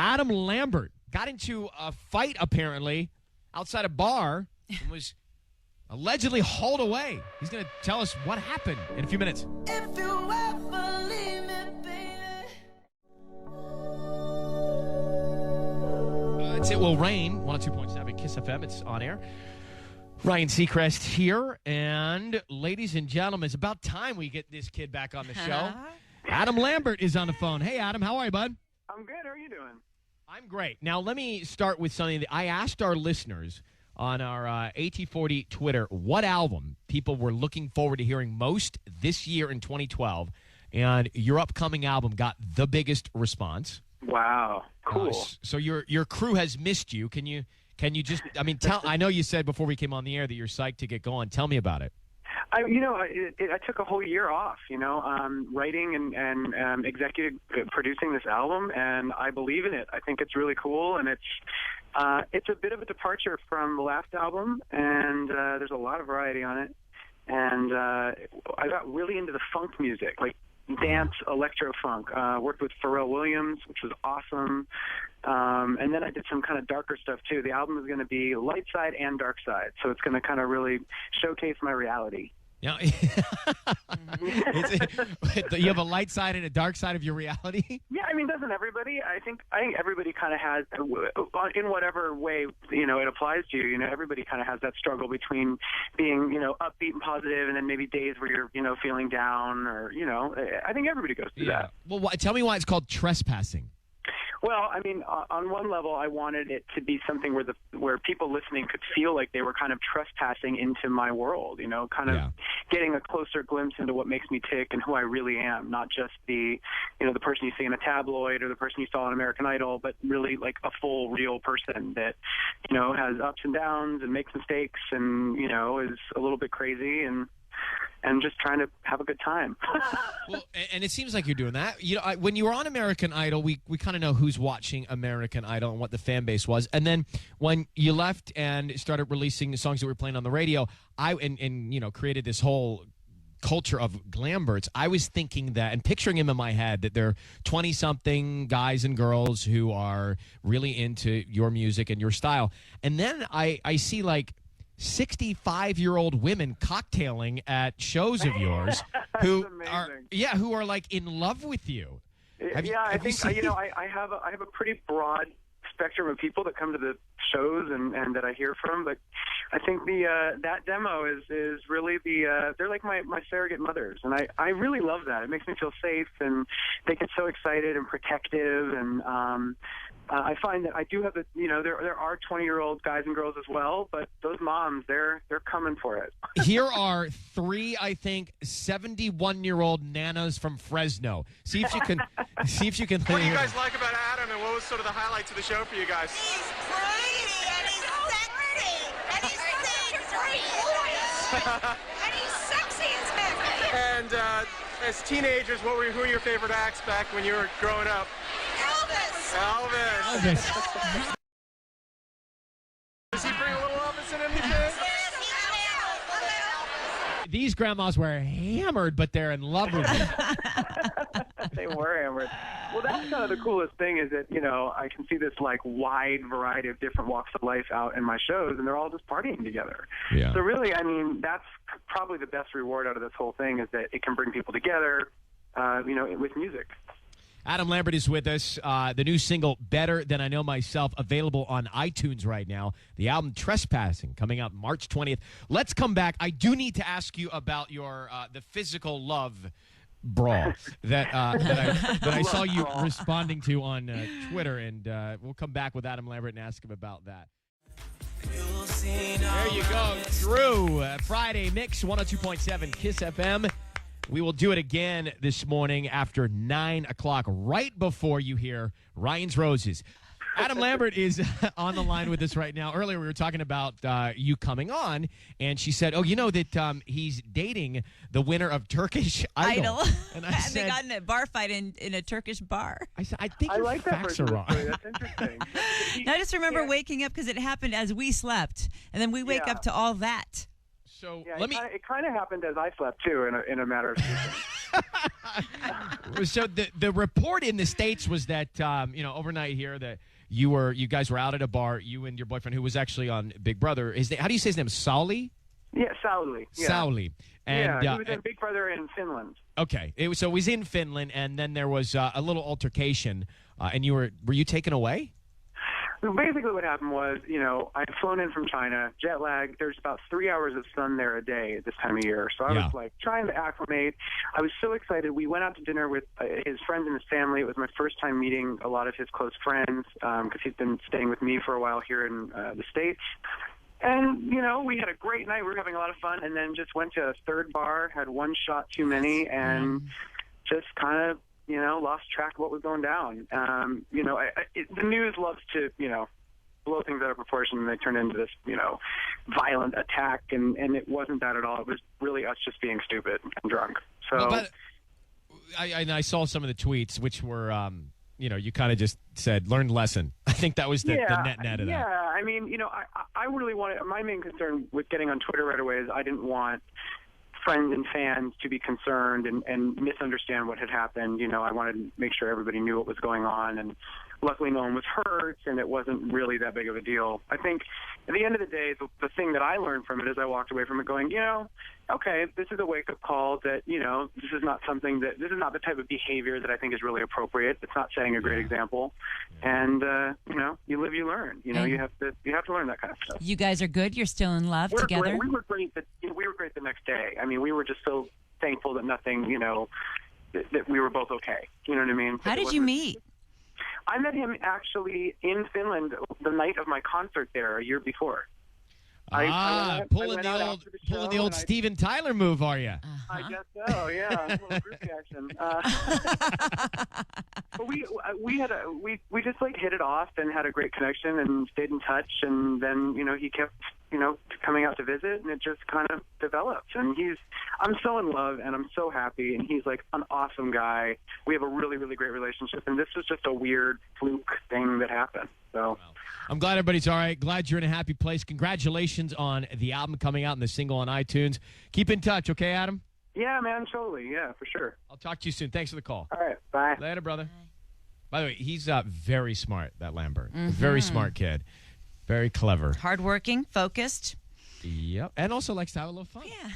Adam Lambert got into a fight, apparently, outside a bar and was allegedly hauled away. He's going to tell us what happened in a few minutes. If you ever leave me, baby. It will rain. 102.7 Kiss FM. It's on air. Ryan Seacrest here. And ladies and gentlemen, it's about time we get this kid back on the show. Adam Lambert is on the phone. Hey, Adam. How are you, bud? I'm good. How are you doing? I'm great. Now, let me start with something that I asked our listeners on our AT40 Twitter what album people were looking forward to hearing most this year in 2012. And your upcoming album got the biggest response. Wow. Cool. So your crew has missed you. Can you just, I know you said before we came on the air that you're psyched to get going. Tell me about it. I took a whole year off, writing and executive producing this album, and I believe in it. I think it's really cool, and it's a bit of a departure from the last album, and there's a lot of variety on it. And I got really into the funk music, like dance, electro funk. Worked with Pharrell Williams, which was awesome. And then I did some kind of darker stuff too. The album is going to be light side and dark side, so it's going to kind of really showcase my reality. Yeah. You have a light side and a dark side of your reality? Yeah, doesn't everybody? I think everybody kind of has, in whatever way, it applies to you. Everybody kind of has that struggle between being, upbeat and positive, and then maybe days where you're, feeling down, or, I think everybody goes through that. Well, tell me why it's called Trespassing. Well, on one level, I wanted it to be something where people listening could feel like they were kind of trespassing into my world, getting a closer glimpse into what makes me tick and who I really am, not just the person you see in a tabloid or the person you saw on American Idol, but really like a full, real person that, has ups and downs and makes mistakes and, is a little bit crazy and just trying to have a good time. Well, and it seems like you're doing that. When you were on American Idol, we kind of know who's watching American Idol and what the fan base was. And then when you left and started releasing the songs that were playing on the radio, created this whole culture of Lamberts, I was thinking that and picturing him in my head that they're 20-something guys and girls who are really into your music and your style. And then I see like 65-year-old women cocktailing at shows of yours who are like in love with you. I have a pretty broad spectrum of people that come to the shows and that I hear from, but I think that demo is really they're like my surrogate mothers, and I really love that. It makes me feel safe, and they get so excited and protective, and I find that I do have there are 20-year-old guys and girls as well, but those moms, they're coming for it. Here are three, I think, 71-year-old nanas from Fresno. See if you can. What do you guys like about Adam, and what was sort of the highlights of the show for you guys? He's pretty, and he's sexy, and he sings great voice, and he's sexy as heck. And as teenagers, who were your favorite acts back when you were growing up? Elvis. Does he bring a little Elvis in him these days? These grandmas were hammered, but they're in love with him. They were hammered. Well, that's kind of the coolest thing is that, I can see this like wide variety of different walks of life out in my shows, and they're all just partying together. Yeah. So really, that's probably the best reward out of this whole thing is that it can bring people together, with music. Adam Lambert is with us. The new single, Better Than I Know Myself, available on iTunes right now. The album Trespassing, coming out March 20th. Let's come back. I do need to ask you about your the physical love brawl that I saw you responding to on Twitter, and we'll come back with Adam Lambert and ask him about that. There you go, Drew. Friday Mix, 102.7 Kiss FM. We will do it again this morning after 9 o'clock, right before you hear Ryan's Roses. Adam Lambert is on the line with us right now. Earlier we were talking about you coming on, and she said, that he's dating the winner of Turkish Idol. And they got in a bar fight in a Turkish bar. I said, I think your facts are wrong. That's interesting. I just remember waking up because it happened as we slept, and then we wake up to all that. So Yeah, let me. it kind of happened as I slept too, in a matter of seconds. So the report in the States was that overnight here that you guys were out at a bar, you and your boyfriend, who was actually on Big Brother. How do you say his name? Sauli? Yeah, Sauli. Yeah. Sauli. And, he was in Big Brother in Finland. Okay, so it was in Finland, and then there was a little altercation, and were you taken away? Basically what happened was, I had flown in from China, jet lag. There's about 3 hours of sun there a day at this time of year. So I was like trying to acclimate. I was so excited. We went out to dinner with his friends and his family. It was my first time meeting a lot of his close friends because he's been staying with me for a while here in the States. And, we had a great night. We were having a lot of fun, and then just went to a third bar, had one shot too many, and just kind of, lost track of what was going down. The news loves to, blow things out of proportion, and they turn into this, violent attack, and it wasn't that at all. It was really us just being stupid and drunk. So, but I saw some of the tweets, which were, you kind of just said, learned lesson. I think that was the net of that. Yeah, I mean, I really wanted, my main concern with getting on Twitter right away is I didn't want friends and fans to be concerned and misunderstand what had happened. I wanted to make sure everybody knew what was going on, and luckily no one was hurt, and it wasn't really that big of a deal. I think at the end of the day, the thing that I learned from it is I walked away from it going, okay, this is a wake-up call that, this is not the type of behavior that I think is really appropriate. It's not setting a great example. And, you live, you learn. You have to learn that kind of stuff. You guys are good? You're still in love together? We were great. We were great the next day. I mean, we were just so thankful that nothing, that we were both okay. You know what I mean? How did you meet? I met him actually in Finland the night of my concert there a year before. Pulling the old Steven Tyler move, are you? I guess so. Yeah, a little group reaction. But we just like hit it off and had a great connection and stayed in touch, and then he kept coming out to visit, and it just kind of developed. And I'm so in love, and I'm so happy, and he's like an awesome guy. We have a really, really great relationship, and this was just a weird fluke thing that happened. So I'm glad everybody's all right. Glad you're in a happy place. Congratulations on the album coming out and the single on iTunes. Keep in touch, okay, Adam? Yeah, man, totally. Yeah, for sure. I'll talk to you soon. Thanks for the call. All right, bye. Later, brother. Bye. By the way, he's very smart, that Lambert. Very smart kid. Very clever. Hardworking, focused. Yep. And also likes to have a little fun. Yeah.